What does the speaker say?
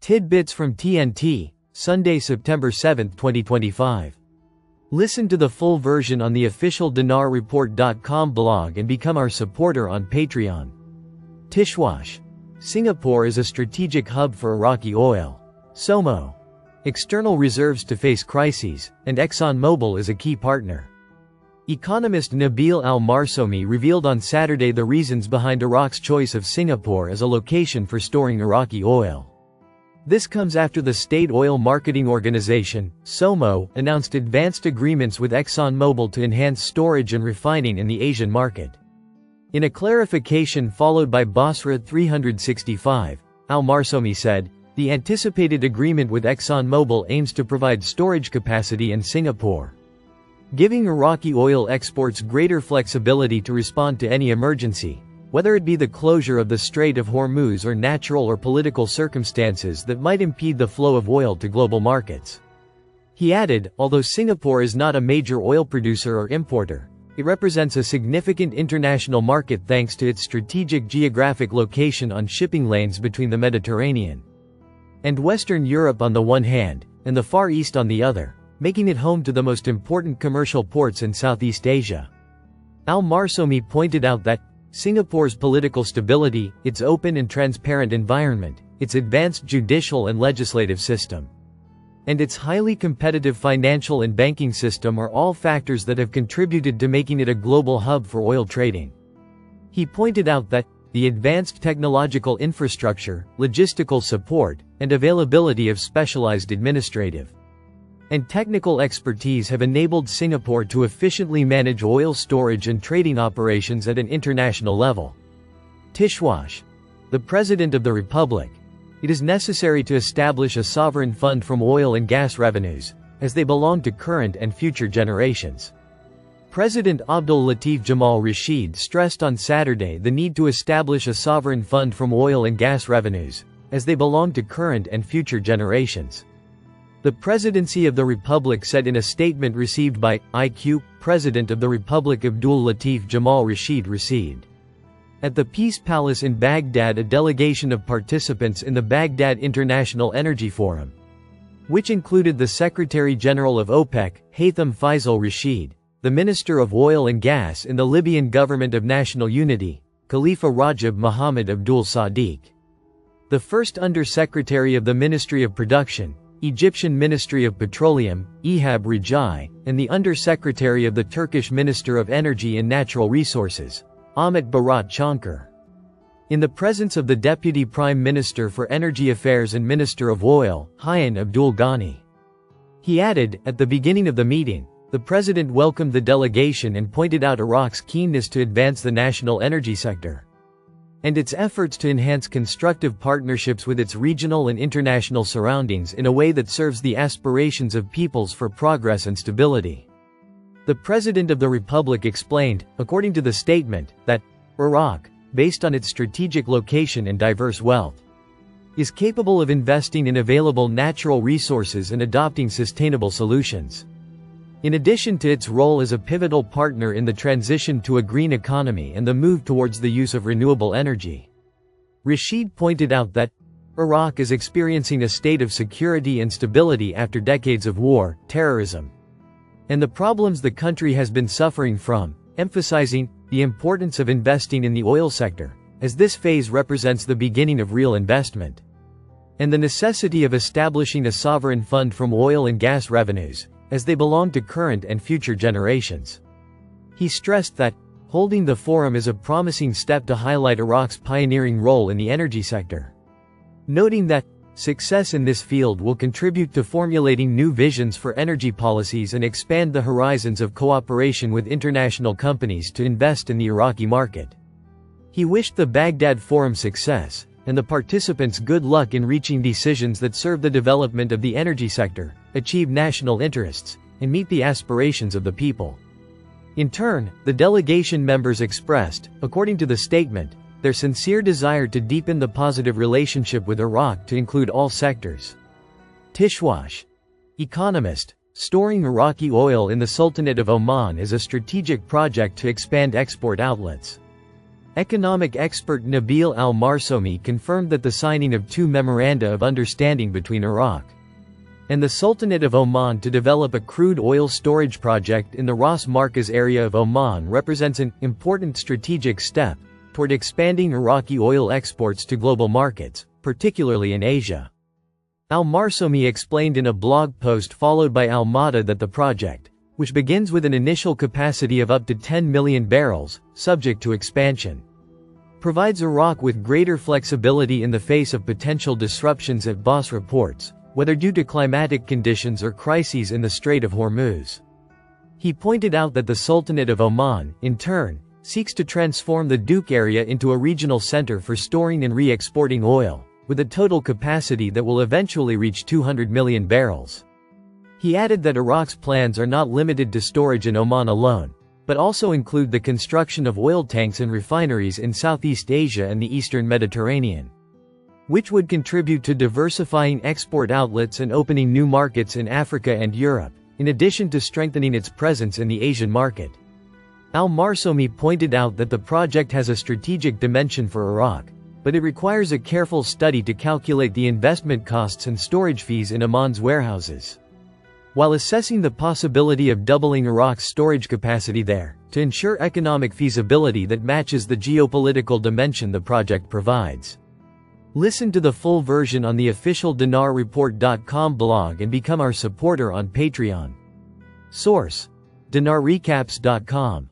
Tidbits from TNT, Sunday, September 7, 2025. Listen to the full version on the official dinarreport.com blog and become our supporter on Patreon. Tishwash. Singapore is a strategic hub for Iraqi oil. SOMO. External reserves to face crises, and ExxonMobil is a key partner. Economist Nabil al-Marsomi revealed on Saturday the reasons behind Iraq's choice of Singapore as a location for storing Iraqi oil. This comes after the State Oil Marketing Organization, SOMO, announced advanced agreements with ExxonMobil to enhance storage and refining in the Asian market. In a clarification followed by Basra 365, al-Marsomi said, the anticipated agreement with ExxonMobil aims to provide storage capacity in Singapore, giving Iraqi oil exports greater flexibility to respond to any emergency, whether it be the closure of the Strait of Hormuz or natural or political circumstances that might impede the flow of oil to global markets. He added, although Singapore is not a major oil producer or importer, it represents a significant international market thanks to its strategic geographic location on shipping lanes between the Mediterranean and Western Europe on the one hand, and the Far East on the other, making it home to the most important commercial ports in Southeast Asia. Al-Marsomi pointed out that Singapore's political stability, its open and transparent environment, its advanced judicial and legislative system, and its highly competitive financial and banking system are all factors that have contributed to making it a global hub for oil trading. He pointed out that the advanced technological infrastructure, logistical support, and availability of specialized administrative and technical expertise have enabled Singapore to efficiently manage oil storage and trading operations at an international level. Tishwash. The President of the Republic. It is necessary to establish a sovereign fund from oil and gas revenues, as they belong to current and future generations. President Abdul Latif Jamal Rashid stressed on Saturday the need to establish a sovereign fund from oil and gas revenues, as they belong to current and future generations. The Presidency of the Republic said in a statement received by IQ, President of the Republic Abdul Latif Jamal Rashid received. At the Peace Palace in Baghdad a delegation of participants in the Baghdad International Energy Forum, which included the Secretary-General of OPEC, Haytham Faisal Rashid, the Minister of Oil and Gas in the Libyan Government of National Unity, Khalifa Rajab Mohammed Abdul Sadiq, the First Under-Secretary of the Ministry of Production, Egyptian Ministry of Petroleum, Ehab Rajai, and the Under-Secretary of the Turkish Minister of Energy and Natural Resources, Ahmet Barat Çankır. In the presence of the Deputy Prime Minister for Energy Affairs and Minister of Oil, Hayan Abdul Ghani. He added, at the beginning of the meeting, the President welcomed the delegation and pointed out Iraq's keenness to advance the national energy sector and its efforts to enhance constructive partnerships with its regional and international surroundings in a way that serves the aspirations of peoples for progress and stability. The President of the Republic explained, according to the statement, that Iraq, based on its strategic location and diverse wealth, is capable of investing in available natural resources and adopting sustainable solutions. In addition to its role as a pivotal partner in the transition to a green economy and the move towards the use of renewable energy, Rashid pointed out that Iraq is experiencing a state of security and stability after decades of war, terrorism, and the problems the country has been suffering from, emphasizing the importance of investing in the oil sector, as this phase represents the beginning of real investment, and the necessity of establishing a sovereign fund from oil and gas revenues, as they belong to current and future generations. He stressed that holding the forum is a promising step to highlight Iraq's pioneering role in the energy sector, noting that success in this field will contribute to formulating new visions for energy policies and expand the horizons of cooperation with international companies to invest in the Iraqi market. He wished the Baghdad Forum success, and the participants good luck in reaching decisions that serve the development of the energy sector, achieve national interests, and meet the aspirations of the people. In turn, the delegation members expressed, according to the statement, their sincere desire to deepen the positive relationship with Iraq to include all sectors. Tishwash. Economist. Storing Iraqi oil in the Sultanate of Oman is a strategic project to expand export outlets. Economic expert Nabil Al-Marsoumi confirmed that the signing of 2 memoranda of understanding between Iraq and the Sultanate of Oman to develop a crude oil storage project in the Ras Markaz area of Oman represents an important strategic step toward expanding Iraqi oil exports to global markets, particularly in Asia. Al-Marsoumi explained in a blog post followed by Al-Mada that the project, which begins with an initial capacity of up to 10 million barrels, subject to expansion, provides Iraq with greater flexibility in the face of potential disruptions at BOS reports, whether due to climatic conditions or crises in the Strait of Hormuz. He pointed out that the Sultanate of Oman, in turn, seeks to transform the Duke area into a regional center for storing and re-exporting oil, with a total capacity that will eventually reach 200 million barrels. He added that Iraq's plans are not limited to storage in Oman alone, but also include the construction of oil tanks and refineries in Southeast Asia and the Eastern Mediterranean, which would contribute to diversifying export outlets and opening new markets in Africa and Europe, in addition to strengthening its presence in the Asian market. Al-Marsoumi pointed out that the project has a strategic dimension for Iraq, but it requires a careful study to calculate the investment costs and storage fees in Oman's warehouses, while assessing the possibility of doubling Iraq's storage capacity there, to ensure economic feasibility that matches the geopolitical dimension the project provides. Listen to the full version on the official dinarreport.com blog and become our supporter on Patreon. Source: dinarrecaps.com